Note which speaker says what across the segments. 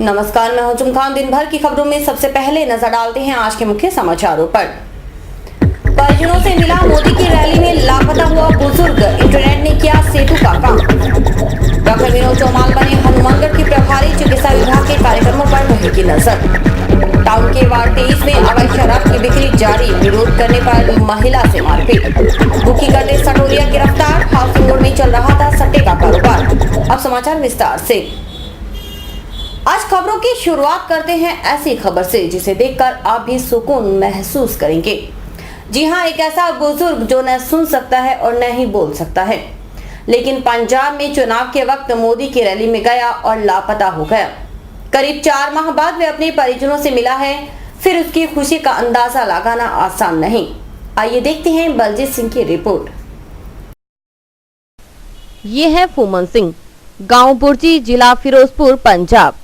Speaker 1: नमस्कार, मैं हूं खान। दिन भर की खबरों में सबसे पहले नजर डालते हैं आज के मुख्य समाचारों पर। परिजनों से मिला मोदी की रैली में लापता हुआ बुजुर्ग, इंटरनेट ने किया सेतु का काम। डॉक्टर विनोद चौमाल बने हनुमानगढ़ के प्रभारी, चिकित्सा विभाग के कार्यक्रमों पर रहेगी नजर। टाउन के वार्ड 23 में अवैध शराब की बिक्री जारी, विरोध करने पर महिला से मारपीट। बुकी करते सटोरिया गिरफ्तार, हाउसिंग बोर्ड में चल रहा था सट्टे का कारोबार। अब समाचार विस्तार से। आज खबरों की शुरुआत करते हैं ऐसी खबर से जिसे देखकर आप भी सुकून महसूस करेंगे। जी हां, एक ऐसा बुजुर्ग जो न सुन सकता है और न ही बोल सकता है, लेकिन पंजाब में चुनाव के वक्त मोदी की रैली में गया और लापता हो गया। करीब 4 माह बाद वे अपने परिजनों से मिला है, फिर उसकी खुशी का अंदाजा लगाना आसान नहीं। आइए देखते हैं बलजीत सिंह की रिपोर्ट।
Speaker 2: ये है फूमन सिंह, गांव बुर्जी, जिला फिरोजपुर, पंजाब।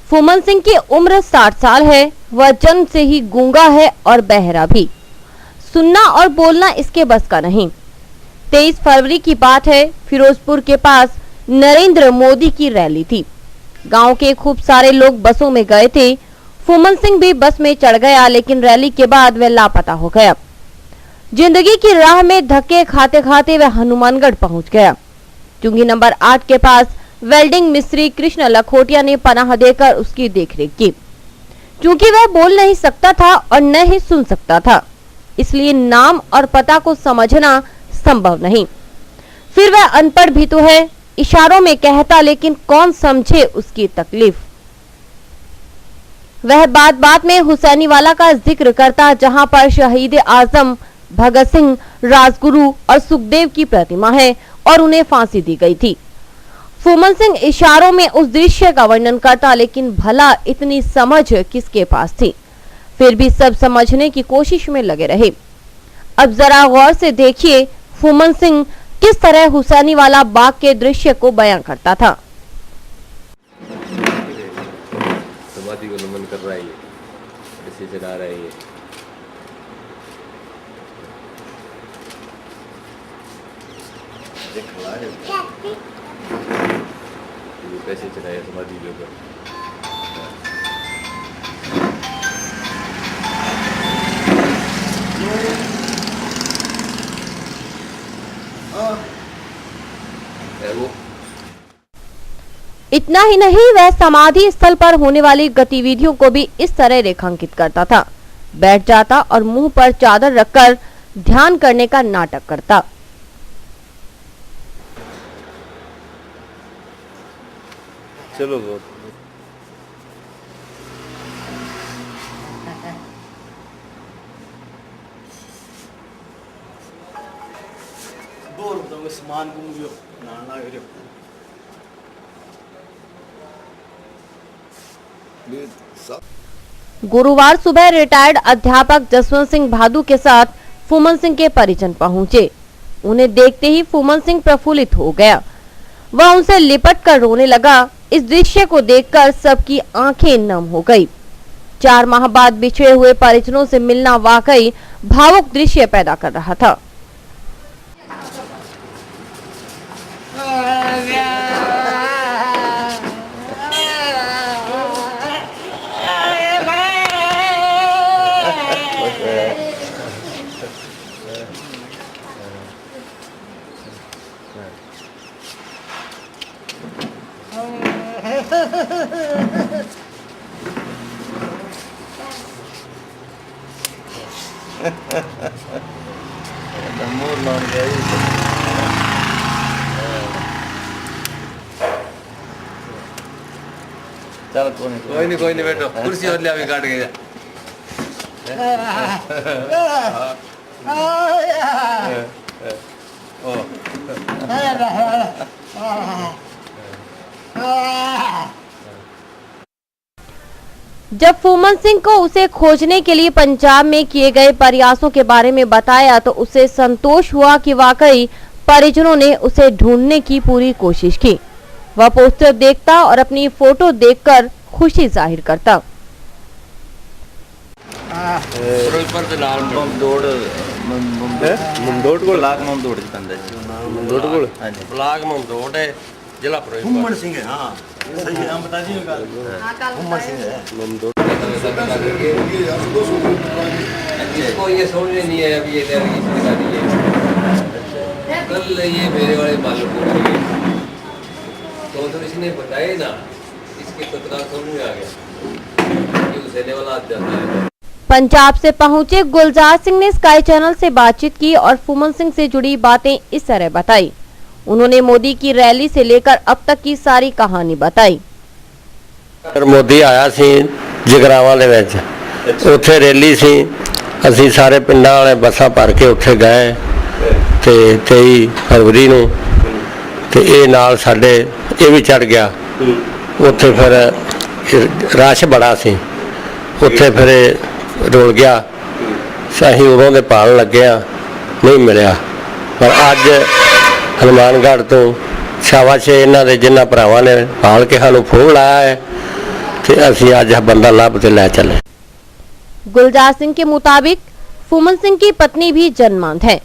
Speaker 2: फूमन सिंह की उम्र 60 साल है। वह जन्म से ही गूंगा है और बहरा भी। सुनना और बोलना इसके बस का नहीं। 23 फरवरी की बात है। फिरोजपुर के पास नरेंद्र मोदी की रैली थी। गांव के खूब सारे लोग बसों में गए थे। फूमन सिंह भी बस में चढ़ गया, लेकिन रैली के बाद वह लापता हो गया। जिंदगी की राह में धक्के खाते खाते वह हनुमानगढ़ पहुंच गया। चुंगी नंबर 8 के पास वेल्डिंग मिस्त्री कृष्ण लखोटिया ने पनाह देकर उसकी देखरेख की। क्योंकि वह बोल नहीं सकता था और न ही सुन सकता था, इसलिए नाम और पता को समझना संभव नहीं। फिर वह अनपढ़ भी तो है, इशारों में कहता, लेकिन कौन समझे उसकी तकलीफ। वह बात बात में हुसैनीवाला का जिक्र करता, जहां पर शहीद आजम भगत सिंह, राजगुरु और सुखदेव की प्रतिमा है और उन्हें फांसी दी गई थी। फूमन सिंह इशारों में उस दृश्य का वर्णन करता, लेकिन भला इतनी समझ किसके पास थी। फिर भी सब समझने की कोशिश में लगे रहे। अब जरा गौर से देखिए फूमन सिंह किस तरह हुसैनीवाला बाग के दृश्य को बयां करता था।
Speaker 3: समाधि को नमन कर रहा है, ऐसे चला रहा है। कैसे चढ़ाया समाधि के ऊपर।
Speaker 2: इतना ही नहीं, वह समाधि स्थल पर होने वाली गतिविधियों को भी इस तरह रेखांकित करता था। बैठ जाता और मुंह पर चादर रखकर ध्यान करने का नाटक करता।
Speaker 3: चलो
Speaker 2: गुरुवार सुबह रिटायर्ड अध्यापक जसवंत सिंह भादु के साथ फूमन सिंह के परिजन पहुंचे। उन्हें देखते ही फूमन सिंह प्रफुल्लित हो गया। वह उनसे लिपट कर रोने लगा। इस दृश्य को देखकर सबकी आंखें नम हो गई। 4 माह बाद बिछड़े हुए परिजनों से मिलना वाकई भावुक दृश्य पैदा कर रहा था।
Speaker 3: चल कोई नहीं बैठो, कुर्सी और ले अभी काट के जा।
Speaker 2: जब फूमन सिंह को उसे खोजने के लिए पंजाब में किए गए प्रयासों के बारे में बताया तो उसे संतोष हुआ कि वाकई परिजनों ने उसे ढूंढने की पूरी कोशिश की। वह पोस्टर देखता और अपनी फोटो देखकर खुशी जाहिर करता।
Speaker 3: जिला
Speaker 4: फूमन सिंह, हाँ
Speaker 3: इसको ये समझ में नहीं आया अभी ये सरकारी है। कल ये मेरे वाले मालूम हो गए तो इसने बताया ना, इसके तत्काल समझ में आ गया कि उसे देने वाला जाता है।
Speaker 2: पंजाब से पहुंचे गुलजार सिंह ने स्काई चैनल से बातचीत की और फूमन सिंह से जुड़ी बातें इस तरह बताई। उन्होंने मोदी की रैली से लेकर अब तक की सारी कहानी बताई।
Speaker 4: मोदी आया सी जगरावां दे विच, उत्थे रैली सी, असीं सारे पिंडां वाले बसां भर के उत्थे गए ते 23 फरवरी नूं ते इह नाल साडे इह भी चढ़ गया। उत्थे फिर रश बड़ा सी, उत्थे फिर रुल गया। असीं उदों दे भाल लगे नहीं मिलिया, पर अज हनुमानगढ़ तो शाबाश इन्हां दे जिन्हां भरावां ने भाल के सानूं फोन लाया है ते असीं अज बंदा लभ के लै चले।
Speaker 2: गुलजार सिंह के मुताबिक फूमन सिंह की पत्नी भी जन्मंत है,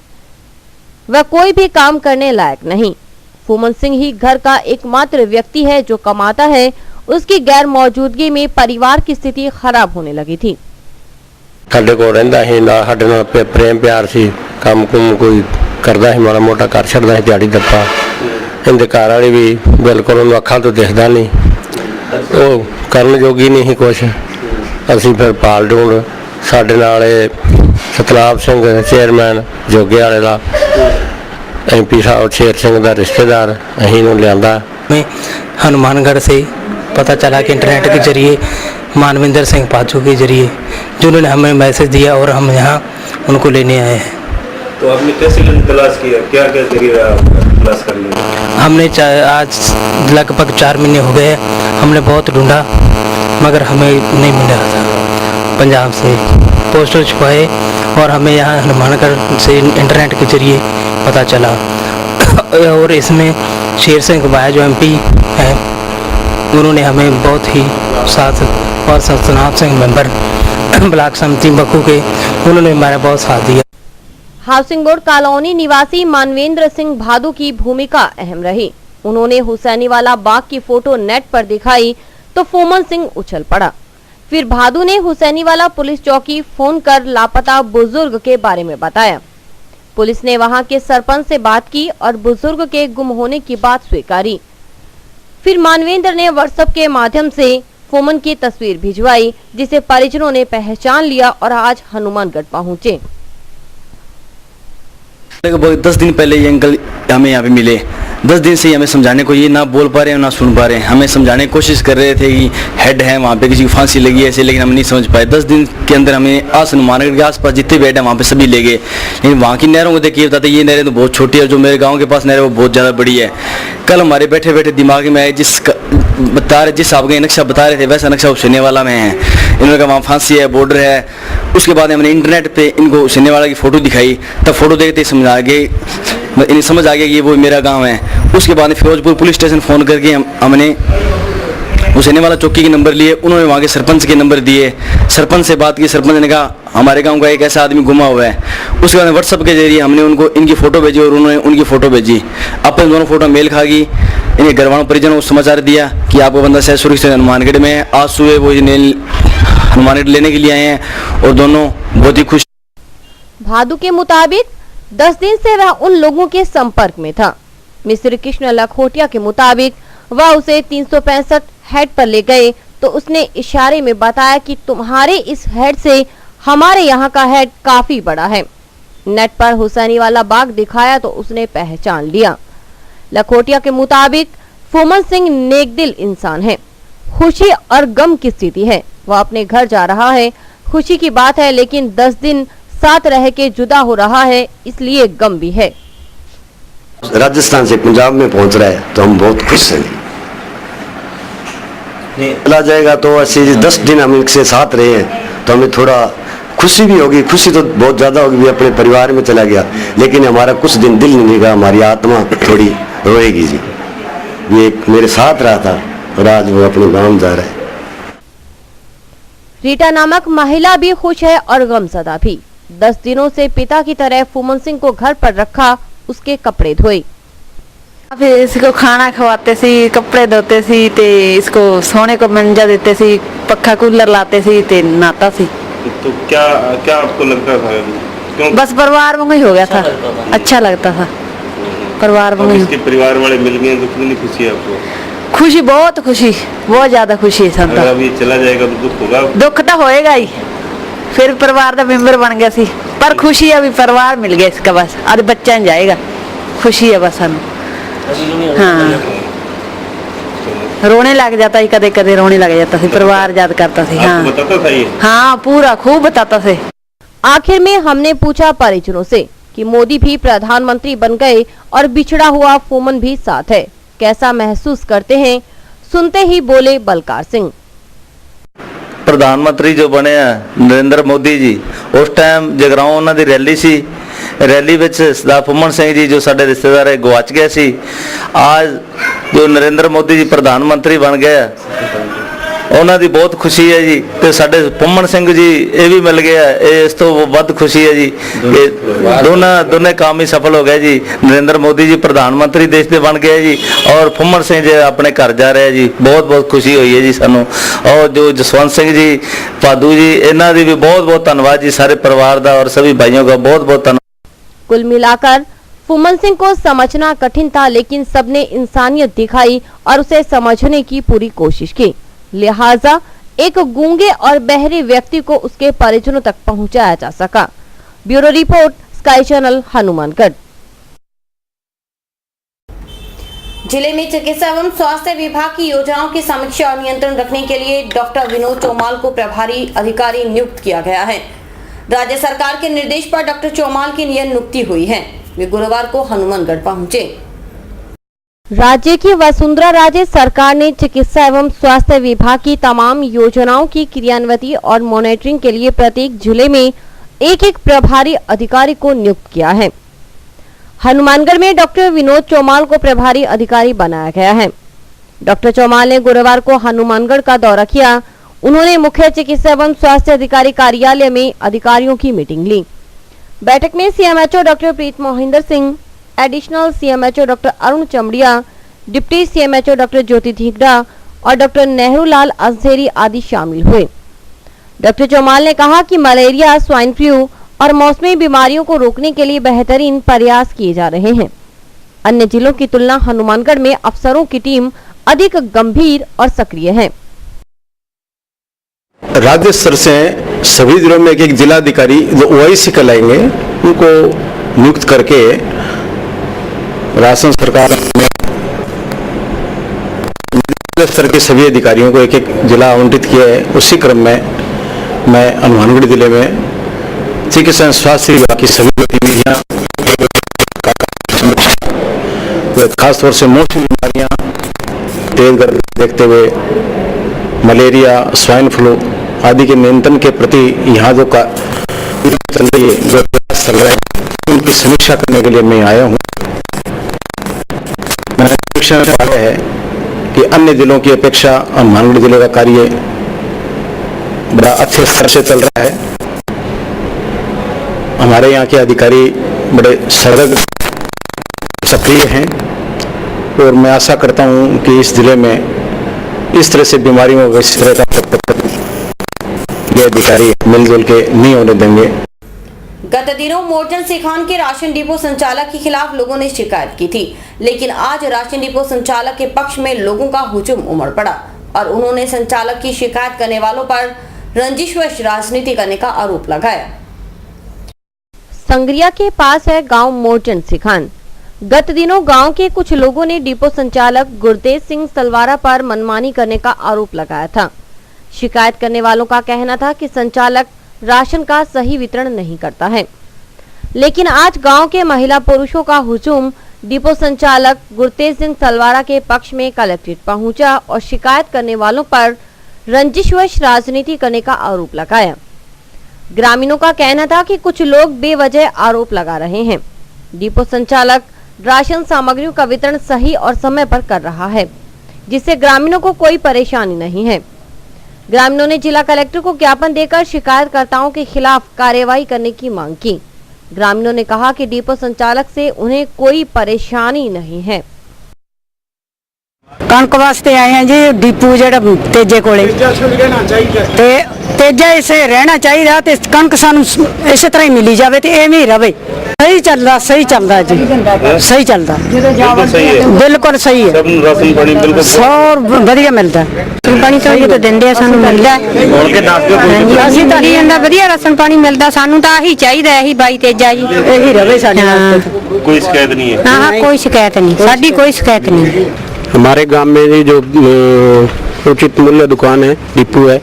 Speaker 2: वह कोई भी काम करने लायक नहीं। फूमन सिंह ही घर का एकमात्र व्यक्ति है जो कमाता है। उसकी गैर मौजूदगी में परिवार की स्थिति खराब होने लगी थी।
Speaker 4: साडे कोल रहिंदा ही ना, साडे नाल प्रेम प्यार सी, काम कुम कोई करदा ही, माड़ा मोटा कर छड़दा ही दिहाड़ी दप्पा। इहदे घर वाली भी बिल्कुल उन्हें अखां तो दिखदा नहीं, वो करन जोगी नहीं कुछ। असीं फिर पाल ढूंढ साडे नाल सतनाम सिंह चेयरमैन जोगे वाले दा, MP साहब शेर सिंह का रिश्तेदार, अहीं नूं लियांदा।
Speaker 5: में हनुमानगढ़ से पता चला कि इंटरनेट के जरिए मानविंदर सिंह पाचू के जरिए जिन्होंने हमें मैसेज दिया और हम यहाँ उनको लेने आए हैं।
Speaker 6: तो आपने कैसे तलाश किया, क्या क्या जरिए तलाश कर लिया?
Speaker 5: हमने आज लगभग 4 महीने हो गए, हमने बहुत ढूंढा मगर हमें नहीं मिल रहा था। पंजाब से पोस्टर छुपाए और हमें यहाँ हनुमानगढ़ से इंटरनेट के जरिए पता चला। और इसमें शेर सिंह भाई जो MP हैं उन्होंने हमें बहुत ही साथ, और सतनाम सिंह मेंबर ब्लॉक समिति बक्कू के, उन्होंने हमारा बहुत साथ दिया।
Speaker 2: हाउसिंग बोर्ड कॉलोनी निवासी मानवेंद्र सिंह भादू की भूमिका अहम रही। उन्होंने हुसैनीवाला बाग की फोटो नेट पर दिखाई तो फूमन सिंह उछल पड़ा। फिर भादू ने हुसैनीवाला पुलिस चौकी फोन कर लापता बुजुर्ग के बारे में बताया। पुलिस ने वहां के सरपंच से बात की और बुजुर्ग के गुम होने की बात स्वीकारी। फिर मानवेंद्र ने व्हाट्सएप के माध्यम से फूमन की तस्वीर भिजवाई, जिसे परिजनों ने पहचान लिया और आज हनुमानगढ़ पहुंचे।
Speaker 7: 10 दिन पहले ये अंकल हमें यहाँ पे मिले। 10 दिन से हमें समझाने को, ये ना बोल पा रहे हैं ना सुन पा रहे हैं। हमें समझाने की कोशिश कर रहे थे कि हेड है वहाँ पे, किसी की फांसी लगी है ऐसे, लेकिन हम नहीं समझ पाए। 10 दिन के अंदर हमें हनुमानगढ़ के आसपास जितने बेड है वहाँ पे सभी ले गए, लेकिन वहाँ की नहरों को देखिए बताते ये नहरें तो बहुत छोटी है, जो मेरे गाँव के पास नहर है वो बहुत ज़्यादा बड़ी है। कल हमारे बैठे बैठे दिमाग में आए, जिस आपके नक्शा बता रहे थे वैसा नक्शा हुसैनीवाला में है। इन्होंने कहा वहाँ फांसी है, बॉर्डर है। उसके बाद हमने इंटरनेट पे इनको हुसैनीवाला की फ़ोटो दिखाई, तब फोटो देखते समझ आ गया कि ये वो मेरा गांव है। उसके बाद फिरोजपुर पुलिस स्टेशन फ़ोन करके हमने हुसैनीवाला चौकी के नंबर लिए, उन्होंने वहाँ के सरपंच के नंबर दिए। सरपंच से बात की, सरपंच ने कहा हमारे गांव का एक ऐसा आदमी गुमा हुआ है। उसके बाद व्हाट्सएप के जरिए हमने उनको इनकी फ़ोटो भेजी और उन्होंने उनकी फ़ोटो भेजी। अपने दोनों फ़ोटो मेल खा गई। इन्हें घर वालों परिजनों को समाचार दिया कि आपका बंदा शायद सुरक्षित हनुमानगढ़ में है। आज सुबह वो हनुमानगढ़ लेने के लिए आए हैं और दोनों बहुत ही खुश।
Speaker 2: भादू के मुताबिक 10 दिन से वह उन लोगों के संपर्क में था। मिस्र कृष्ण लखोटिया के मुताबिक वह उसे 365 हेड पर ले गए तो उसने इशारे में बताया कि तुम्हारे इस हेड से हमारे यहाँ का हेड काफी बड़ा है। नेट पर हुसैनीवाला बाग दिखाया तो उसने पहचान लिया। लखोटिया के मुताबिक फूमन सिंह नेकदिल इंसान है। खुशी और गम की स्थिति है, वह अपने घर जा रहा है। खुशी की बात है, लेकिन 10 दिन साथ रह के जुदा हो रहा है, इसलिए गम भी है।
Speaker 8: राजस्थान से पंजाब में पहुंच रहा है तो हम बहुत खुश हैं। चला जाएगा तो ऐसे 10 दिन हम इनके साथ रहे हैं तो हमें थोड़ा खुशी भी होगी। खुशी तो बहुत ज़्यादा होगी, भी अपने परिवार में चला गया, लेकिन हमारा कुछ दिन दिल नहीं लगा, हमारी आत्मा थोड़ी रोएगी जी। ये मेरे साथ रहा था और आज वो अपने गांव जा रहा है।
Speaker 2: रीटा नामक महिला भी खुश है और गमज़दा भी। 10 दिनों से पिता की तरह फूमन सिंह को घर पर रखा, उसके कपड़े धोए।
Speaker 9: फिर इसको खाना खवाते सी, कपड़े धोते सी, ते इसको सोने को मंजा देते सी, पक्का कूलर लाते सी, ते नहाता सी।
Speaker 6: तो क्या क्या आपको लगता था, क्यों?
Speaker 9: बस परिवार में ही हो गया था, अच्छा लगता था परिवार में।
Speaker 6: इसके परिवार वाले मिल गए तो कितनी खुशी है आपको?
Speaker 9: खुशी, बहुत खुशी, बहुत ज्यादा खुशी है सब।
Speaker 6: अगर अभी चला जाएगा तो दुख होगा? दुख
Speaker 9: तो होएगा ही, फिर परिवार का मेंबर बन गया सी, पर खुशी अभी परिवार मिल गया इसका, बस आज बच्चा जाएगा, खुशी है बस हमें। हाँ, रोने लग जाता है, कदे कदे रोने लग जाता है, परिवार याद करता है। हाँ
Speaker 6: बताता था ये?
Speaker 9: हाँ पूरा खूब बताता है।
Speaker 2: आखिर में हमने पूछा परिजनों से कि मोदी भी प्रधानमंत्री बन गए और बिछड़ा हुआ फूमन भी साथ है, कैसा महसूस करते हैं, सुनते ही बोले बलकार सिंह।
Speaker 7: प्रधानमंत्री जो बने हैं नरेंद्र मोदी जी, उस टाइम जगराओं उन्होंने रैली सी, रैली विच सरदार फूमन सिंह जी जो साडे रिश्तेदार है गवाच गए सी। आज जो नरेंद्र मोदी जी प्रधानमंत्री बन गए ਉਹਨਾਂ ਦੀ ਬਹੁਤ ਖੁਸ਼ੀ ਹੈ ਜੀ, ਤੇ ਸਾਡੇ ਫੁੰਮਣ ਸਿੰਘ ਜੀ ਇਹ ਵੀ ਮਿਲ ਗਿਆ, ਇਹ ਇਸ ਤੋਂ ਵੱਧ ਖੁਸ਼ੀ ਹੈ ਜੀ। ਦੋਨੇ ਕੰਮ ਹੀ ਸਫਲ ਹੋ ਗਏ ਜੀ। ਨਰਿੰਦਰ ਮੋਦੀ ਜੀ ਪ੍ਰਧਾਨ ਮੰਤਰੀ ਦੇਸ਼ ਦੇ ਬਣ ਗਏ ਜੀ, ਔਰ ਫੁੰਮਣ ਸਿੰਘ ਜੀ ਆਪਣੇ ਘਰ ਜਾ ਰਹੇ ਜੀ। ਬਹੁਤ ਬਹੁਤ ਖੁਸ਼ੀ ਹੋਈ ਹੈ ਜੀ ਸਾਨੂੰ। ਔਰ ਜੋ ਜਸਵੰਤ ਸਿੰਘ ਜੀ ਭਾਦੂ ਜੀ, ਇਹਨਾਂ ਦੀ ਵੀ ਬਹੁਤ ਬਹੁਤ ਧੰਨਵਾਦ ਜੀ, ਸਾਰੇ परिवार ਦਾ और सभी भाइयों का बहुत बहुत धन्यवाद।
Speaker 2: कुल मिलाकर फूमन सिंह को समझना कठिन था, लेकिन सबने इंसानियत दिखाई और उसे समझने की पूरी कोशिश की, लिहाजा एक गूंगे और बहरे व्यक्ति को उसके परिजनों तक पहुंचाया जा सका। Bureau report, sky channel, Hanumangarh.
Speaker 1: जिले में चिकित्सा एवं स्वास्थ्य विभाग की योजनाओं की समीक्षा और नियंत्रण रखने के लिए डॉक्टर विनोद चौमाल को प्रभारी अधिकारी नियुक्त किया गया है। राज्य सरकार के निर्देश पर डॉक्टर चौमाल की नियुक्ति हुई है। वे गुरुवार को हनुमानगढ़ पहुंचे।
Speaker 2: राज्य की वसुंधरा राजे सरकार ने चिकित्सा एवं स्वास्थ्य विभाग की तमाम योजनाओं की क्रियान्विति और मॉनिटरिंग के लिए प्रत्येक जिले में एक एक प्रभारी अधिकारी को नियुक्त किया है। हनुमानगढ़ में डॉक्टर विनोद चौमाल को प्रभारी अधिकारी बनाया गया है। डॉक्टर चौमाल ने गुरुवार को हनुमानगढ़ का दौरा किया। उन्होंने मुख्य चिकित्सा एवं स्वास्थ्य अधिकारी कार्यालय में अधिकारियों की मीटिंग ली। बैठक में CMHO doctor Preet Mohinder Singh, additional CMHO doctor Arun Chamaria, deputy CMHO doctor Jyoti Dhigra और डॉक्टर नेहरू लाल अंसेरी आदि शामिल हुए। डॉक्टर चौमाल ने कहा कि मलेरिया, स्वाइन फ्लू और मौसमी बीमारियों को रोकने के लिए बेहतरीन प्रयास किए जा रहे हैं। अन्य जिलों की तुलना हनुमानगढ़ में अफसरों की टीम अधिक गंभीर और सक्रिय है।
Speaker 10: राज्य स्तर से सभी जिलों में एक एक जिलाधिकारी जो ओआईसी कहलाएंगे उनको नियुक्त करके राजस्थान सरकार ने स्तर के सभी अधिकारियों को एक एक जिला आवंटित किया है। उसी क्रम में मैं हनुमानगढ़ जिले में चिकित्सा स्वास्थ्य विभाग की सभी गतिविधियां, खासतौर से मौसमी बीमारियां तेज गर्मी देखते हुए मलेरिया, स्वाइन फ्लू आदि के नियंत्रण के प्रति यहाँ जो चल रही है, जो प्रयास चल रहा है, उनकी समीक्षा करने के लिए मैं आया हूँ। मैंने समीक्षा में पाया है कि अन्य जिलों की अपेक्षा हनुमानगढ़ जिले का कार्य बड़ा अच्छे स्तर से चल रहा है। हमारे यहाँ के अधिकारी बड़े सजग, सक्रिय हैं और मैं आशा करता हूँ कि इस जिले में इस तरह से बीमारियों को इस तरह का ये अधिकारी मिलजुल के नहीं होने देंगे।
Speaker 1: गत दिनों मोरजन सिखान के राशन डिपो संचालक के खिलाफ लोगों ने शिकायत की थी, लेकिन आज राशन डिपो संचालक के पक्ष में लोगों का हुजूम उमड़ पड़ा और उन्होंने संचालक की शिकायत करने वालों पर रंजिशवश राजनीति करने का आरोप लगाया।
Speaker 2: संग्रिया के पास है गांव मोरजन सिखान। गत दिनों गांव के कुछ लोगों ने डिपो संचालक गुरतेज सिंह सलवारा पर मनमानी करने का आरोप लगाया था। शिकायत करने वालों का कहना था कि संचालक राशन का सही वितरण नहीं करता है, लेकिन आज गांव के महिला पुरुषों का हुजूम डिपो संचालक गुरतेज सिंह सलवारा के पक्ष में कलेक्ट्रेट पहुंचा और शिकायत करने वालों पर रंजिशवश राजनीति करने का आरोप लगाया। ग्रामीणों का कहना था कि कुछ लोग बेवजह आरोप लगा रहे हैं। डिपो संचालक राशन सामग्रियों का वितरण सही और समय पर कर रहा है, जिससे ग्रामीणों को कोई परेशानी नहीं है। ग्रामीणों ने जिला कलेक्टर को ज्ञापन देकर शिकायतकर्ताओं के खिलाफ कार्रवाई करने की मांग की। ग्रामीणों ने कहा कि डिपो संचालक से उन्हें कोई परेशानी नहीं है।
Speaker 9: कणक वास्ते आए हैं जी डिपू जेड़ा तेजे कोले ते तेजा इसे रहना चाहिए ते कणक सानू इस तरह ही मिली जावे ते एवें ही रवे। सही चलदा जी सही चलदा बिल्कुल सही है।
Speaker 6: राशन पानी बिल्कुल
Speaker 9: सौर बढ़िया मिलता राशन पानी तो ये तो देंदे सानू मिलदा ਅਸੀਂ ਤਾਂ ਨਹੀਂ ਜਾਂਦਾ ਵਧੀਆ ਰਾਸ਼ਨ ਪਾਣੀ ਮਿਲਦਾ ਸਾਨੂੰ ਤਾਂ ਆਹੀ ਚਾਹੀਦਾ ਇਹੀ ਬਾਈ ਤੇਜਾ ਜੀ ਇਹੀ ਰਵੇ ਸਾਡੇ ਵਾਸਤੇ
Speaker 6: कोई शिकायत नहीं है।
Speaker 9: ਹਾਂ ਕੋਈ ਸ਼ਿਕਾਇਤ ਨਹੀਂ ਸਾਡੀ ਕੋਈ ਸ਼ਿਕਾਇਤ नहीं।
Speaker 10: हमारे गांव में ये जो उचित मूल्य दुकान है डिपू है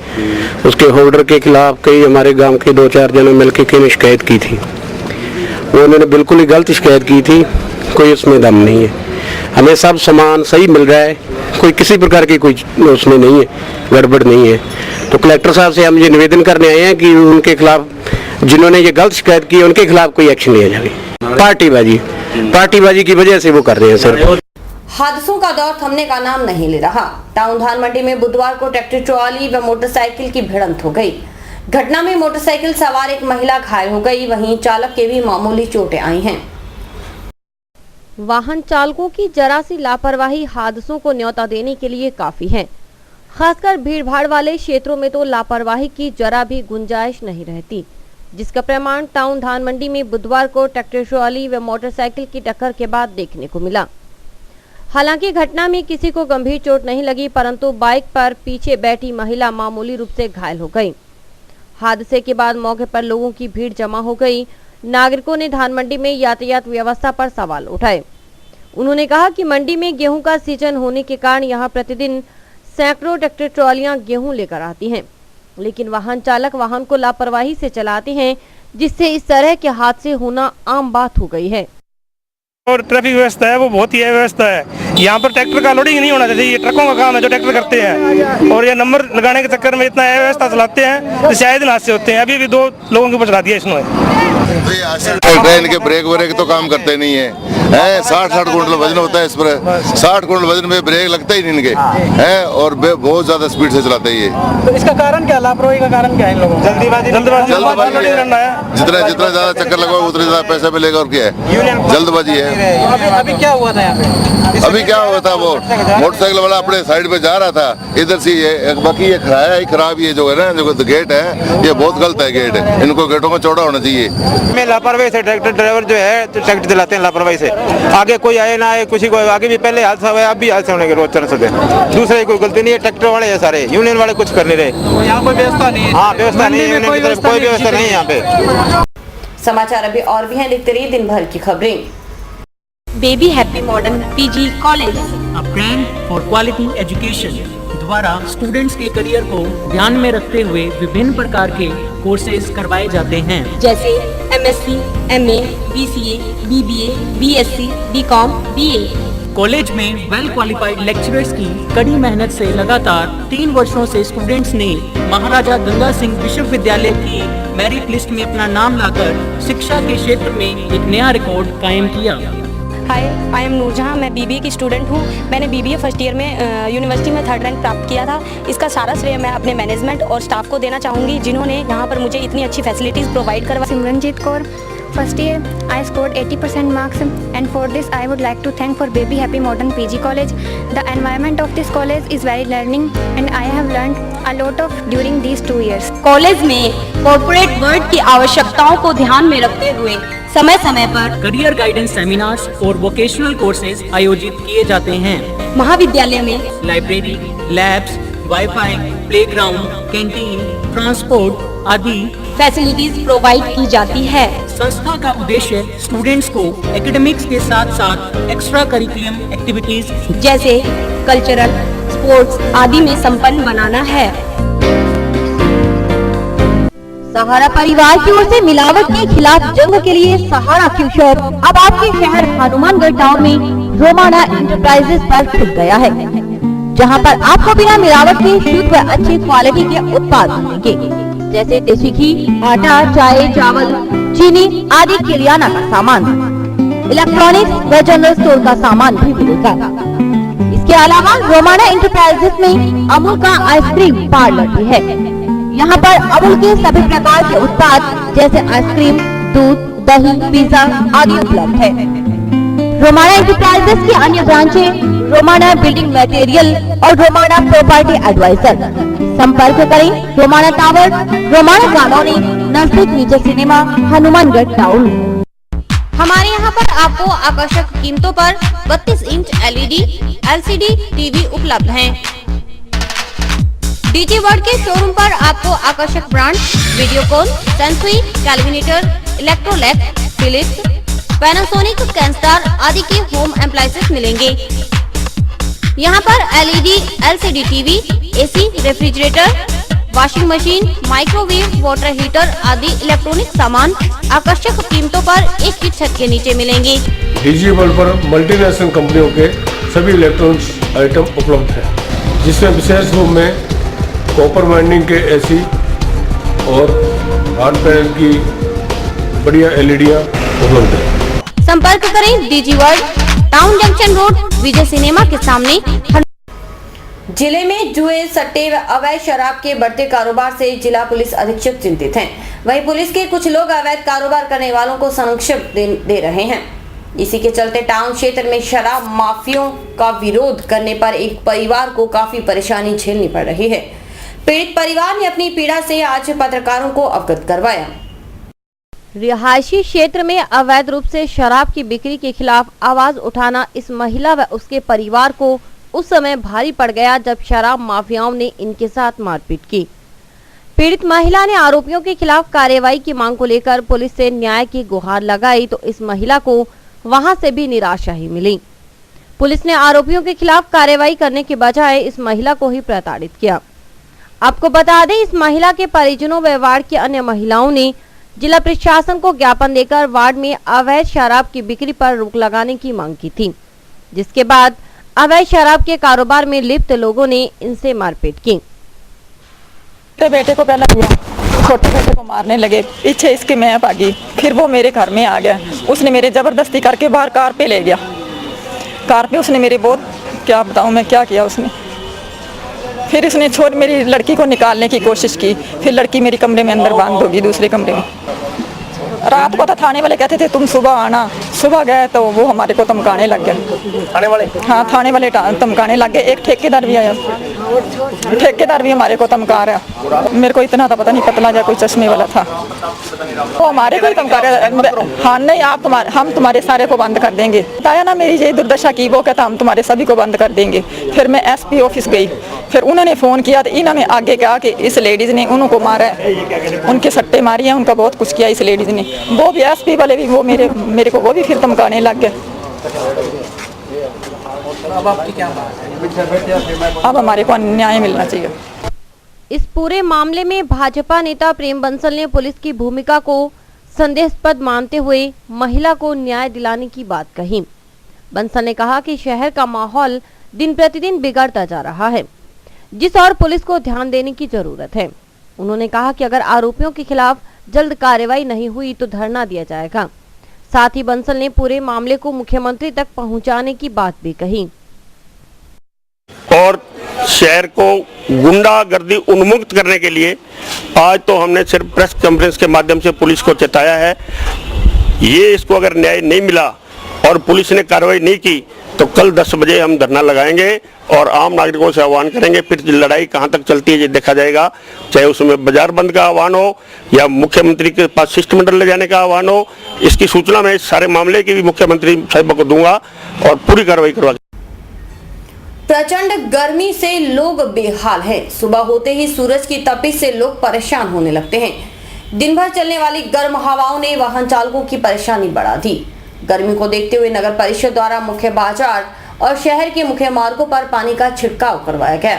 Speaker 10: उसके होल्डर के खिलाफ कई हमारे गांव के 2-4 जनों मिलकर कई ने शिकायत की थी। वो उन्होंने बिल्कुल ही गलत शिकायत की थी, कोई उसमें दम नहीं है। हमें सब सामान सही मिल रहा है, कोई किसी प्रकार की कोई उसमें नहीं है, गड़बड़ नहीं है। तो कलेक्टर साहब से हम ये निवेदन करने आए हैं कि उनके खिलाफ जिन्होंने ये गलत शिकायत की उनके खिलाफ कोई एक्शन लिया जाए। पार्टीबाजी की वजह से वो कर रहे हैं सर।
Speaker 1: हादसों का दौर थमने का नाम नहीं ले रहा। टाउन धान मंडी में बुधवार को ट्रैक्टर ट्रॉली व मोटरसाइकिल की भिड़ंत हो गई। घटना में मोटरसाइकिल सवार एक महिला घायल हो गई, वहीं चालक के भी मामूली चोटें आई हैं।
Speaker 2: वाहन चालकों की जरा सी लापरवाही हादसों को न्योता देने के लिए काफी है। खासकर भीड़ भाड़ वाले क्षेत्रों में तो लापरवाही की जरा भी गुंजाइश नहीं रहती, जिसका प्रमाण टाउन धान मंडी में बुधवार को ट्रैक्टर ट्रॉली व मोटरसाइकिल की टक्कर के बाद देखने को मिला। हालांकि घटना में किसी को गंभीर चोट नहीं लगी, परंतु बाइक पर पीछे बैठी महिला मामूली रूप से घायल हो गई। हादसे के बाद मौके पर लोगों की भीड़ जमा हो गई। नागरिकों ने धान मंडी में यातायात व्यवस्था पर सवाल उठाए। उन्होंने कहा कि मंडी में गेहूं का सीजन होने के कारण यहां प्रतिदिन सैकड़ों ट्रैक्टर ट्रॉलियां गेहूं लेकर आती हैं, लेकिन वाहन चालक वाहन को लापरवाही से चलाते हैं, जिससे इस तरह के हादसे होना आम बात हो गई है।
Speaker 11: और ट्रैफिक व्यवस्था है वो बहुत ही व्यवस्था है। यहाँ पर ट्रैक्टर का लोडिंग नहीं होना चाहिए, ये ट्रकों का काम है जो ट्रैक्टर करते हैं, और ये नंबर लगाने के चक्कर में इतना व्यवस्था चलाते हैं तो शायद हादसे होते हैं। अभी भी 2 लोगों के ऊपर चला दिया इसने।
Speaker 12: ट्रेन के ब्रेक व्रेक तो काम करते नहीं है 60-60 कुंटल वजन होता है इस पर, 60 कुंटल वजन में ब्रेक लगता ही नहीं इनके है, और बहुत ज्यादा स्पीड से चलाते हैं ये।
Speaker 11: तो इसका कारण क्या, लापरवाही का कारण क्या है इन लोगों? जल्दीबाजी
Speaker 12: जितना ज्यादा चक्कर लगवाओ उतने ज्यादा पैसा मिलेगा, और क्या है जल्दबाजी है।
Speaker 11: अभी क्या हुआ था यहाँ पे?
Speaker 12: अभी क्या हुआ था, वो मोटरसाइकिल वाला अपने साइड पे जा रहा था इधर से, ये बाकी ये खराया ही खराब, ये जो है ना जो गेट है ये बहुत गलत है गेट, इनको गेटों में चौड़ा होना चाहिए।
Speaker 11: में लापरवाही से ट्रैक्टर ड्राइवर जो है ट्रैक्टर चलाते हैं लापरवाही से, आगे कोई आए ना आए, किसी को आगे भी पहले हादसा हुआ, अब भी हादसे होने के रोज चांस होते हैं। दूसरे कोई गलती नहीं है, ट्रैक्टर वाले है सारे, यूनियन वाले कुछ कर नहीं रहे। यहाँ कोई व्यवस्था नहीं है। हाँ व्यवस्था नहीं है, कोई व्यवस्था नहीं है यहाँ पे।
Speaker 1: समाचार अभी और भी हैं, देखते रहिए दिन भर की खबरें।
Speaker 13: Baby happy modern PG college,
Speaker 14: a brand for quality education द्वारा स्टूडेंट्स के करियर को ध्यान में रखते हुए विभिन्न प्रकार के कोर्सेज करवाए जाते हैं,
Speaker 13: जैसे MSc, MA, BCA, BBA, BSc, BCom, BA.
Speaker 14: College में वेल क्वालिफाइड लेक्चरर्स की कड़ी मेहनत से लगातार 3 वर्षों से स्टूडेंट्स ने महाराजा गंगा सिंह विश्वविद्यालय की मेरिट लिस्ट में अपना नाम लाकर शिक्षा के क्षेत्र में एक नया रिकॉर्ड कायम किया।
Speaker 13: हाय, आई एम नूरजहां, मैं बीबीए की स्टूडेंट हूं। मैंने बीबीए फर्स्ट ईयर में यूनिवर्सिटी में 3rd रैंक प्राप्त किया था। इसका सारा श्रेय मैं अपने मैनेजमेंट और स्टाफ को देना चाहूँगी, जिन्होंने यहाँ पर मुझे इतनी अच्छी फैसिलिटीज़ प्रोवाइड करवाई।
Speaker 15: Simranjeet Kaur, first year, I scored 80% marks, and for this I would like to thank for Baby Happy Modern PG College. The environment of this college is very learning and I have learned a lot of during these 2 years.
Speaker 13: College में corporate world की आवश्यकताओं को ध्यान में रखते हुए समय समय पर
Speaker 14: करियर गाइडेंस सेमिनार्स और वोकेशनल कोर्सेज आयोजित किए जाते हैं।
Speaker 13: महाविद्यालय में
Speaker 14: library, labs, wifi, playground, canteen, transport आदि
Speaker 13: फैसिलिटीज प्रोवाइड की जाती है।
Speaker 14: संस्था का उद्देश्य स्टूडेंट्स को एकेडमिक्स के साथ साथ एक्स्ट्रा करिकुलम एक्टिविटीज
Speaker 13: जैसे कल्चरल, स्पोर्ट्स आदि में संपन्न बनाना है।
Speaker 2: सहारा परिवार की ओर से मिलावट के खिलाफ जंग के लिए सहारा फ्यूचर अब आपके शहर हनुमानगढ़ टाउन में रोमाना इंटरप्राइजेस पर खुल गया है, जहां पर आपको बिना मिलावट के शुद्ध व अच्छी क्वालिटी के उत्पाद मिलेंगे, जैसे देसी घी, आटा, चाय, चावल, चीनी आदि किराना का सामान, इलेक्ट्रॉनिक्स व जनरल स्टोर का सामान भी मिलेगा। इसके अलावा रोमाना इंटरप्राइजेस में अमूल का आइसक्रीम पार्लर भी है। यहाँ पर अमूल के सभी प्रकार के उत्पाद जैसे आइसक्रीम, दूध, दही, पिज्जा आदि उपलब्ध है। रोमाना एंटरप्राइजेस की अन्य ब्रांचें रोमाना बिल्डिंग मटेरियल और रोमाना प्रॉपर्टी एडवाइजर। संपर्क करें रोमाना टावर, रोमाना कॉलोनी, नजदीक नीचे सिनेमा, हनुमानगढ़ टाउन। हमारे यहाँ पर आपको आकर्षक कीमतों पर 32 इंच LED, LCD टीवी उपलब्ध हैं। डीजी वर्ल्ड के शोरूम पर आपको आकर्षक brand Videocon, Sansui, Kelvinator, Electrolux, Philips, Panasonic, Kenstar आदि के होम अप्लायंसेस मिलेंगे। यहाँ पर LED, LCD TV, AC, refrigerator, washing machine, microwave, water heater आदि इलेक्ट्रॉनिक सामान आकर्षक कीमतों पर एक ही छत के नीचे मिलेंगे।
Speaker 16: डीजी वर्ल्ड पर मल्टीनेशनल कंपनियों के सभी इलेक्ट्रॉनिक्स आइटम उपलब्ध हैं, जिसमें विशेष रूप में कॉपर वाइंडिंग के AC और हार्ड पैनल की बढ़िया LEDयां उपलब्ध है।
Speaker 2: संपर्क करें DG World, Town Junction Road, Vijay Cinema के सामने।
Speaker 1: जिले में जुए, सट्टे व अवैध शराब के बढ़ते कारोबार से जिला पुलिस अधीक्षक चिंतित हैं। वहीं पुलिस के कुछ लोग अवैध कारोबार करने वालों को संरक्षण दे रहे हैं। इसी के चलते टाउन क्षेत्र में शराब माफियों का विरोध करने पर एक परिवार को काफी परेशानी झेलनी पड़ रही है। पीड़ित परिवार ने अपनी पीड़ा से आज पत्रकारों को अवगत करवाया।
Speaker 2: रिहायशी क्षेत्र में अवैध रूप से शराब की बिक्री के खिलाफ आवाज उठाना इस महिला व उसके परिवार को उस समय भारी पड़ गया जब शराब माफियाओं ने इनके साथ मारपीट की। पीड़ित महिला ने आरोपियों के खिलाफ कार्रवाई की मांग को लेकर पुलिस से न्याय की गुहार लगाई तो इस महिला को वहां से भी निराशा ही मिली। पुलिस ने आरोपियों के खिलाफ कार्रवाई करने के बजाय इस महिला को ही प्रताड़ित किया। आपको बता दें, इस महिला के परिजनों व वार्ड की अन्य महिलाओं ने जिला प्रशासन को ज्ञापन देकर वार्ड में अवैध शराब की बिक्री पर रोक लगाने की मांग की थी, जिसके बाद अवैध शराब के कारोबार में लिप्त लोगों ने इनसे मारपीट की।
Speaker 17: बेटे को पहले छोटे बेटे को मारने लगे, पीछे इसकी मैं भागी, फिर वो मेरे घर में आ गया। उसने मेरे जबरदस्ती करके बाहर कार पे ले गया। कार पे उसने मेरे बहुत क्या बताऊं मैं क्या किया उसने। फिर उसने छोड़ मेरी लड़की को निकालने की कोशिश की। फिर लड़की मेरी कमरे में अंदर बंद होगी, दूसरे कमरे में। रात को तो थाने वाले कहते थे तुम सुबह आना। सुबह गए तो वो हमारे को धमकाने लग गए। थाने वाले? हाँ, थाने वाले धमकाने लग गए। एक ठेकेदार भी आया, ठेकेदार भी हमारे को धमका रहा। मेरे को इतना तो पता नहीं, पतला जा कोई चश्मे वाला था, वो हमारे को ही धमका रहा। हाँ नहीं, हम तुम्हारे सारे को बंद कर देंगे। बताया ना मेरी ये दुर्दशा की, वो कहता हम तुम्हारे सभी को बंद कर देंगे। फिर मैं SP ऑफिस गई, फिर उन्होंने फोन किया तो इन्होंने आगे कहा कि इस लेडीज ने उनको मारा है, उनके सट्टे मारी है, उनका बहुत कुछ किया इस लेडीज ने। वो भी SP वाले भी वो मेरे को वो भी फिर धमकाने लग गए।
Speaker 14: अब आपकी क्या बात है?
Speaker 17: अब हमारे को न्याय मिलना चाहिए।
Speaker 2: इस पूरे मामले में भाजपा नेता प्रेम बंसल ने पुलिस की भूमिका को संदेहास्पद मानते हुए महिला को न्याय दिलाने की बात कही। बंसल ने कहा कि शहर का माहौल दिन प्रतिदिन बिगड़ता जा रहा है, जिस और पुलिस को ध्यान देने की जरूरत है। उन्होंने कहा कि अगर आरोपियों के खिलाफ जल्द कार्रवाई नहीं हुई तो धरना दिया जाएगा। साथ ही बंसल ने पूरे मामले को मुख्यमंत्री तक पहुंचाने की बात भी कही।
Speaker 18: और शहर को गुंडागर्दी उन्मुक्त करने के लिए आज तो हमने सिर्फ प्रेस कॉन्फ्रेंस के माध्यम से पुलिस को चेताया है। ये इसको अगर न्याय नहीं मिला और पुलिस ने कार्रवाई नहीं की तो कल 10 बजे हम धरना लगाएंगे और आम नागरिकों से आह्वान करेंगे। फिर लड़ाई कहां तक चलती है ये देखा जाएगा, चाहे उसमें बाजार बंद का आह्वान हो या मुख्यमंत्री के पास शिष्टमंडल ले जाने का आह्वान हो। इसकी सूचना मैं इस सारे मामले की भी मुख्यमंत्री साहिब को दूंगा और पूरी कार्रवाई करवा।
Speaker 1: प्रचंड गर्मी से लोग बेहाल हैं। सुबह होते ही सूरज की तपिश से लोग परेशान होने लगते हैं। दिन भर चलने वाली गर्म हवाओं ने वाहन चालकों की परेशानी बढ़ा दी। गर्मी को देखते हुए नगर परिषद द्वारा मुख्य बाजार और शहर के मुख्य मार्गों पर पानी का छिड़काव करवाया गया।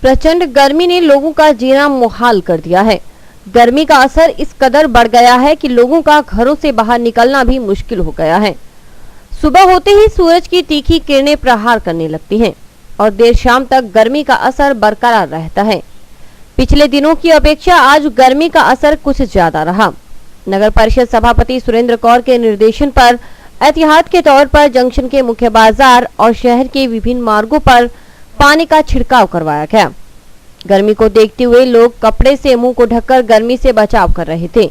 Speaker 2: प्रचंड गर्मी ने लोगों का जीना मुहाल कर दिया है। गर्मी का असर इस कदर बढ़ गया है कि लोगों का घरों से बाहर निकलना भी मुश्किल हो गया है। सुबह होते ही सूरज की तीखी किरणें प्रहार करने लगती हैं और देर शाम तक गर्मी का असर बरकरार रहता है। पिछले दिनों की अपेक्षा आज गर्मी का असर कुछ ज्यादा रहा। नगर परिषद सभापति सुरेंद्र कौर के निर्देशन पर एहतियात के तौर पर जंक्शन के मुख्य बाजार और शहर के विभिन्न मार्गों पर पानी का छिड़काव करवाया गया। गर्मी को देखते हुए लोग कपड़े से मुंह को ढककर गर्मी से बचाव कर रहे थे।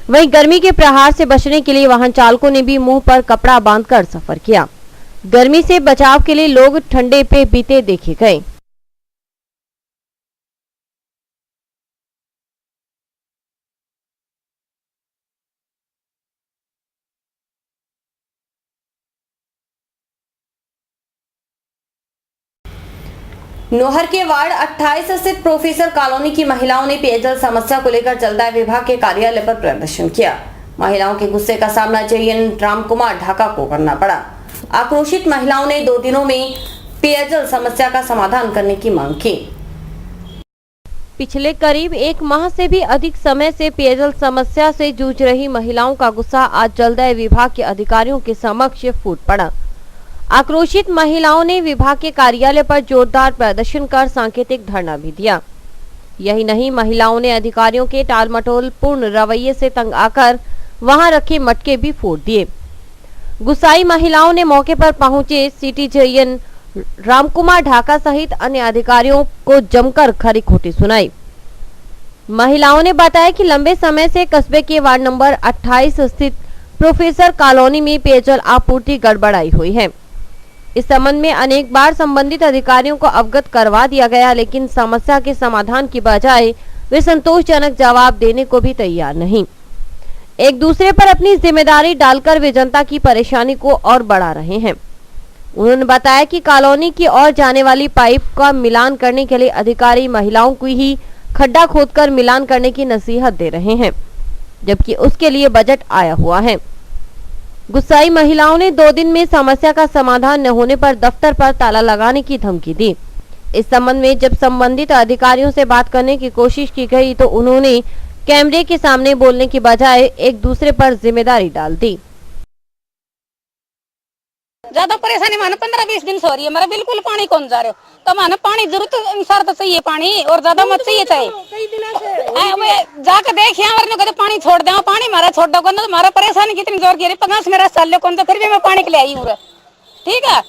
Speaker 2: वहीं गर्मी के प्रहार से बचने के लिए वाहन चालकों ने भी मुंह पर कपड़ा बांधकर सफर किया। गर्मी से बचाव के लिए लोग ठंडे पे बीते देखे गए।
Speaker 1: नोहर के वार्ड 28 स्थित प्रोफेसर कॉलोनी की महिलाओं ने पेयजल समस्या को लेकर जलदाय विभाग के कार्यालय पर प्रदर्शन किया। महिलाओं के गुस्से का सामना JN रामकुमार ढाका को करना पड़ा। आक्रोशित महिलाओं ने 2 दिनों में पेयजल समस्या का समाधान करने की मांग की।
Speaker 2: पिछले करीब 1 माह से भी अधिक समय से पेयजल समस्या से जूझ रही महिलाओं का गुस्सा आज जलदाय विभाग के अधिकारियों के समक्ष फूट पड़ा। आक्रोशित महिलाओं ने विभाग के कार्यालय पर जोरदार प्रदर्शन कर सांकेतिक धरना भी दिया। यही नहीं, महिलाओं ने अधिकारियों के टालमटोल पूर्ण रवैये से तंग आकर वहां रखे मटके भी फोड़ दिए। गुस्साई महिलाओं ने मौके पर पहुंचे सिटी JN रामकुमार ढाका सहित अन्य अधिकारियों को जमकर खरी खोटी सुनाई। महिलाओं ने बताया कि लंबे समय से कस्बे के वार्ड नंबर 28 स्थित प्रोफेसर कॉलोनी में पेयजल आपूर्ति गड़बड़ाई हुई है। इस संबंध में अनेक बार संबंधित अधिकारियों को अवगत करवा दिया गया, लेकिन समस्या के समाधान की बजाय वे संतोषजनक जवाब देने को भी तैयार नहीं। एक दूसरे पर अपनी जिम्मेदारी डालकर वे जनता की परेशानी को और बढ़ा रहे हैं। उन्होंने बताया कि कॉलोनी की ओर जाने वाली पाइप का मिलान करने के लिए अधिकारी महिलाओं को ही खड्डा खोदकर मिलान करने की नसीहत दे रहे हैं, जबकि उसके लिए बजट आया हुआ है। गुस्साई महिलाओं ने 2 दिन में समस्या का समाधान न होने पर दफ्तर पर ताला लगाने की धमकी दी। इस संबंध में जब संबंधित अधिकारियों से बात करने की कोशिश की गई तो उन्होंने कैमरे के सामने बोलने की बजाय एक दूसरे पर जिम्मेदारी डाल दी।
Speaker 19: ज्यादा परेशानी माने 15-20 दिन से हो रही है। मेरा बिल्कुल पानी कौन जा रहे हो, तो माने पानी जरूरत अनुसार तो चाहिए पानी, और ज्यादा मत चाहिए चाहे। जाकर देखिए कहते पानी छोड़ दे, पानी मारा छोड़ दो, तो मारा परेशानी कितनी जोर की 50 मेरा साल कौन, तो फिर भी मैं पानी के लिए आई हूँ। ठीक है,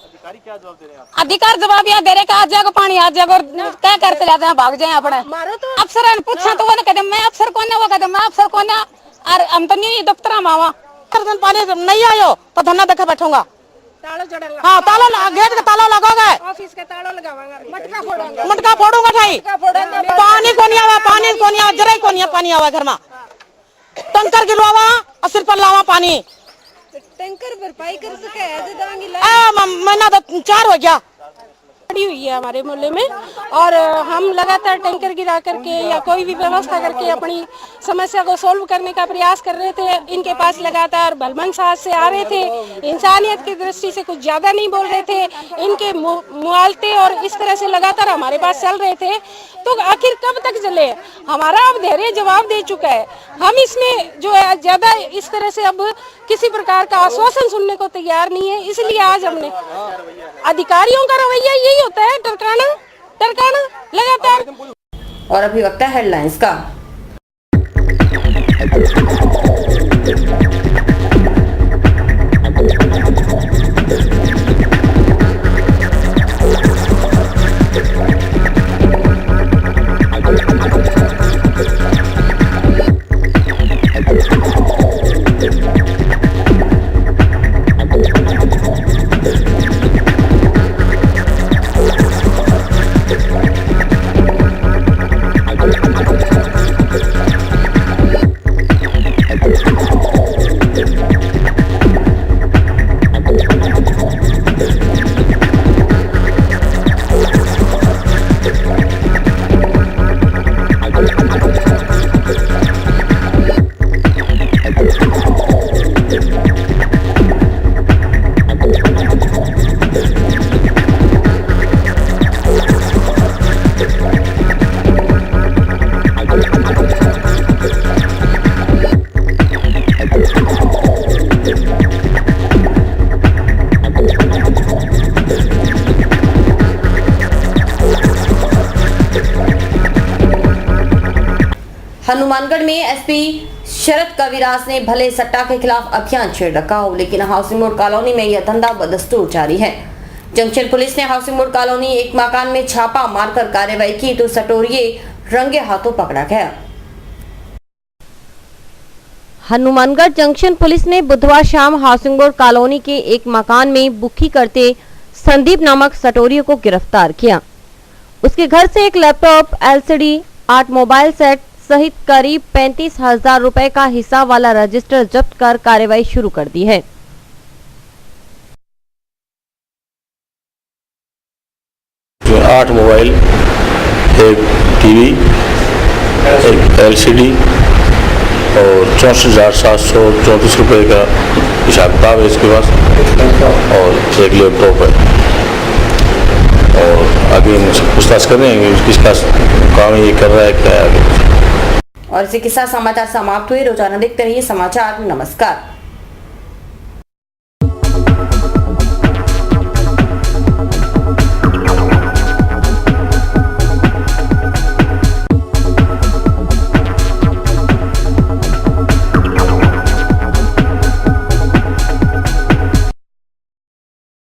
Speaker 19: अधिकार जवाब यहाँ दे रहे कि आ जाएगा पानी, आ जाएगा, और क्या करते जाते हैं, भाग जाए अपने अफसर ने पूछा तो वो कहते मैं अफसर कौन है, वो कहते मैं अफसर कौन है, और हम तो नहीं दफ्तर में आवा पानी नहीं आयो तो धरना देखा बैठूंगा। हाँ, ताला गेट का ताला लगोगे, ऑफिस का ताला लगावांगा, मटका फोड़ूंगा ठाई, पानी को नहीं आवा, पानी को नहीं आवा, जरा को नहीं पानी आवा घर में, टंकर गिरवावा और सिर पर लावा पानी, टंकर भरपाई कर सके महीना तो 4 हो गया पड़ी हुई है हमारे मोहल्ले में, और हम लगातार टैंकर गिरा करके या कोई भी व्यवस्था करके अपनी समस्या को सोल्व करने का प्रयास कर रहे थे। इनके पास लगातार भलमन साहस से आ रहे थे, इंसानियत की दृष्टि से कुछ ज्यादा नहीं बोल रहे थे, इनके मुआलते और इस तरह से लगातार हमारे पास चल रहे थे। तो आखिर कब तक चले? हमारा अब धैर्य जवाब दे चुका है। हम इसमें जो है ज्यादा इस तरह से अब किसी प्रकार का आश्वासन सुनने को तैयार नहीं है, इसलिए आज हमने अधिकारियों का रवैया यही होता है, टरकाना लगातार।
Speaker 1: और अभी वक्त है हेडलाइंस का। हनुमानगढ़ में एसपी शरद कविराज ने भले सट्टा के खिलाफ अभियान छेड़ रखा हो, लेकिन हाउसिंग बोर्ड कॉलोनी में यह धंधा बदस्तूर जारी है। जंक्शन पुलिस ने हाउसिंग बोर्ड कॉलोनी एक मकान में छापा मारकर कार्रवाई की तो सटोरिये रंगे हाथों पकड़ा गया।
Speaker 2: हनुमानगढ़ जंक्शन पुलिस ने बुधवार शाम हाउसिंग बोर्ड कॉलोनी के एक मकान में बुकी करते संदीप नामक सटोरियों को गिरफ्तार किया। उसके घर से एक लैपटॉप, एलसीडी, 8 मोबाइल सेट सहित करीब 35,000 रुपए का हिसाब वाला रजिस्टर जब्त कर कार्रवाई शुरू कर दी है।
Speaker 10: जो 8 मोबाइल, एक टीवी, एक एलसीडी और 64,734 रुपए का हिसाब किताब है इसके पास और एक लैपटॉप है। और आगे इनसे पूछताछ कर रहे हैं किसका काम ये कर रहा है, क्या है आगे।
Speaker 1: और इसी के साथ समाचार समाप्त हुए। रोजाना देखते रहिए समाचार। नमस्कार।